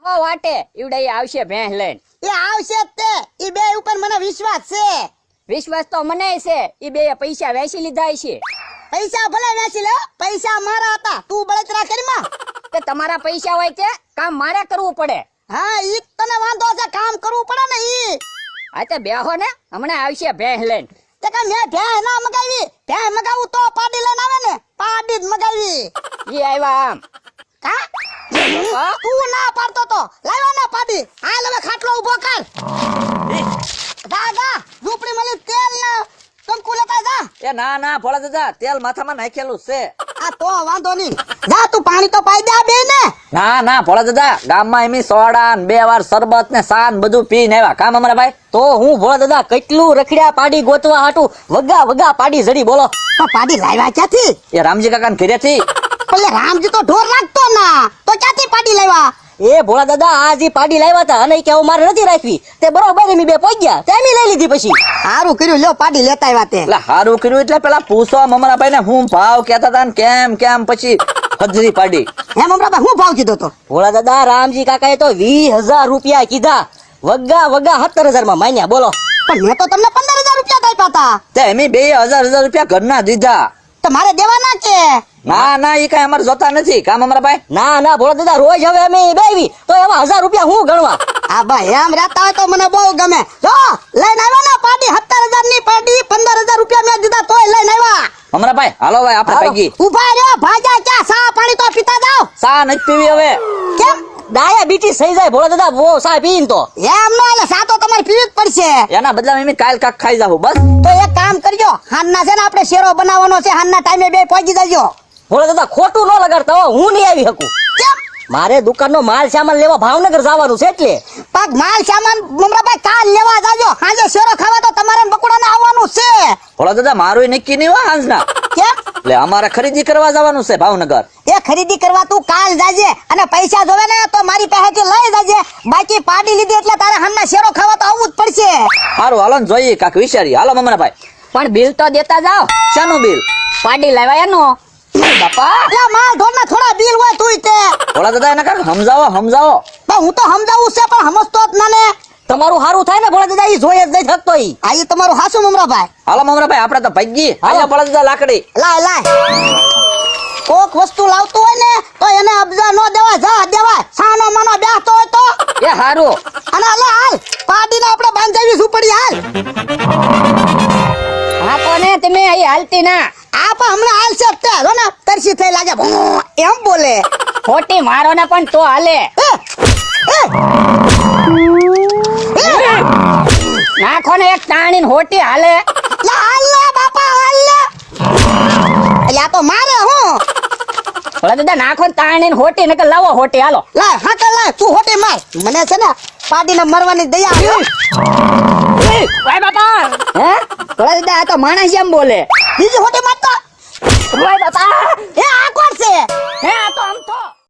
ઓ વાટે ઈવડે ઈ આવશે ભેંસ લઈને. એ આવશે જ તે. ઈ બે ઉપર મને વિશ્વાસ છે. વિશ્વાસ તો મને છે. ઈ બે પૈસા વેચી લીધા છે. પૈસા ભલે વેચી લે, પૈસા મારા હતા. તું બળતરા કરી માં. તે તમારા પૈસા હોય તે કામ મારે કરવું પડે. હા ઈ તને વાંધો છે, કામ કરવું પડે ને ઈ. આ તે બેહો ને, હમણાં આવશે ભેંસ લઈને. તે કે મેં ભેંસ ના મગાવી. ભેંસ મગાવું તો પાડી લઈને આવે ને. પાડી જ મગાવી. ઈ આવ્યા આમ. કા તું ના પાડતો તો લાવ્યા ના પાડી. હાલ હવે ખાટલો ઉભો કર. દાદા ઝૂંપડી મળી તેલ ના કંકુ લેતા જા. એ ના ના ભોળા દાદા, તેલ માથામાં નાખેલું છે. આ તો વાંધો નહીં. જા તું પાણી તો પાઈ દે આ બે ને. ના ના ભોળા દાદા, ગામમાં એમી સોડા ને 2 વાર શરબત ને સાન બધું પીને આવ્યા. કામ અમારા ભાઈ તો હું ભોળા દાદા કેટલું રખડ્યા પાડી ગોતવા હાટું. વગા વગા પાડી જડી બોલો. તો પાડી લાવ્યા ક્યાંથી? એ રામજી કાકા ઘરેથી. એટલે રામજી તો ઢોર રાખતો ના, તો ક્યાંથી પાડી લાવ્યા? એ ભોળા દાદા આ જે પાડી લાવ્યા હતા અને કે હું મારે નથી રાખવી, તે બરોબર એમી બે પહોંચ્યા તે એમી લઈ લીધી. પછી સારું કર્યું, લ્યો પાડી લેતા આવ્યા તે. એટલે હારું કર્યું. એટલે પેલા પૂછો મમરા ભાઈ ને હું ભાવ કેતા હતા ને કેમ કેમ પછી હજરી પાડી. હે મમરાભાઈ હું ભાવ કીધો તો? ભોળા દાદા રામજી કાકાએ તો 20,000 રૂપિયા કીધા. વગા વગા 17,000 માં માન્યા બોલો. પણ મેં તો તમને 15,000 રૂપિયા આપ્યા હતા. તે એમી 2,000 રૂપિયા ઘરના દીધા. તો મારે દેવાના કે? ના ના ઈ કઈ અમારે જોતા નથી. કામ અમારા ભાઈ ના ના ભોળા દાદા રોજ હવે અમે બેવી તો એવા 1000 રૂપિયા હું ગણવા. આ ભાઈ એમ રહેતા હોય તો મને બહુ ગમે. જો લઈને આવ્યા ને પાડી 17,000 ની પાડી 15,000 રૂપિયા મેં દીધા તોય લઈને આવ્યા. અમારા ભાઈ હાલો ભાઈ આપણે પૈકી. ઉભા રહ્યો ભાજા, ક્યાં સા પાણી તો પીતા જાવ. સા નથી પીવી હવે. કેમ? ડાયાબિટીસ થઈ જાય ભોળા દાદા બહુ સા પીન તો. એમ નો એટલે સા તો તમારે પીવી જ પડશે. એના બદલામાં એમી કાલ કાક ખાઈ જાવ બસ. તો એક કામ કરજો, હાનના છે ને આપણે શેરો બનાવવાનો છે, હાનના ટાઈમે બે પહોંચી જજો. ભોળા દાદા ખોટું ન લગાડતા હો, હું નહીં આવી શકું. કેમ? મારે દુકાનનો માલ સામાન લેવા ભાવનગર જવાનું છે એટલે. પાક માલ સામાન મમરાભાઈ કાલ લેવા જાજો. હાજે શેરો ખાવા તો તમારે બકુડાને આવવાનું છે. ભોળા દાદા મારું નક્કી નહીં હોય હાંજના. કેમ? એટલે અમારે ખરીદી કરવા જવાનું છે ભાવનગર. એ ખરીદી કરવા તું કાલ જાજે, અને પૈસા જોવે ને તો મારી પાસેથી લઈ જાજે. બાકી પાડી લીધી એટલે તારે હાનના શેરો ખાવા તો આવવું જ પડશે. સારું હાલો ને જોઈએ કાક વિચારી. હાલો મમરા ભાઈ. પણ બિલ તો દેતા જાઓ. શાનું બિલ? પાડી લાવ્યા એનું. બાપા એટલે માલ ઢોરના થોડા બિલ હોય તુંય તે. ભોળા દાદા એને કાક સમજાવો સમજાવો. તો હું તો સમજાવું છે પણ સમજતો જ ના ને. તમારું સારું થાય ને ભોળા દાદા ઈ જોઈ જ નહીં શકતો ઈ. આ ઈ તમારું હાસુ મમરાભાઈ. હાલો મમરા ભાઈ આપણે તો ભાગી. હાલો ભોળા દાદા લાકડી. લાય લાય. કોક વસ્તુ લાવતું હોય ને તો એને અબજા નો દેવા, જા દેવાય. સાનો માનો બેસતો હોય તો. એ હારું. અને હાલ પાડીને આપણે બાંધાવી સુપડી હાલ. હા કોને તમે અહીં હાલતી ના. આ પણ હમણાં હાલ છે તે જો ને તરસી થઈ લાગે એમ બોલે. ખોટી મારો ને પણ તો હાલે. નાખો ને એક તાણીને હોટી હાલે. લા હાલ લે બાપા હાલ લે. અલ્યા તો મારે હું. ભોળા દાદા નાખો ને તાણીને હોટી નકર લાવો હોટી હાલો. લાય હાકર લાય તું હોટી માર. મને છે ને પાડીને મરવાની દયા આવી. ઓય બાપા. હે ભોળા દાદા આ તો માણસ એમ બોલે. બીજી હોટી મારતો. ઓય બાપા. એ આ કોણ છે? હે આ તો આમ તો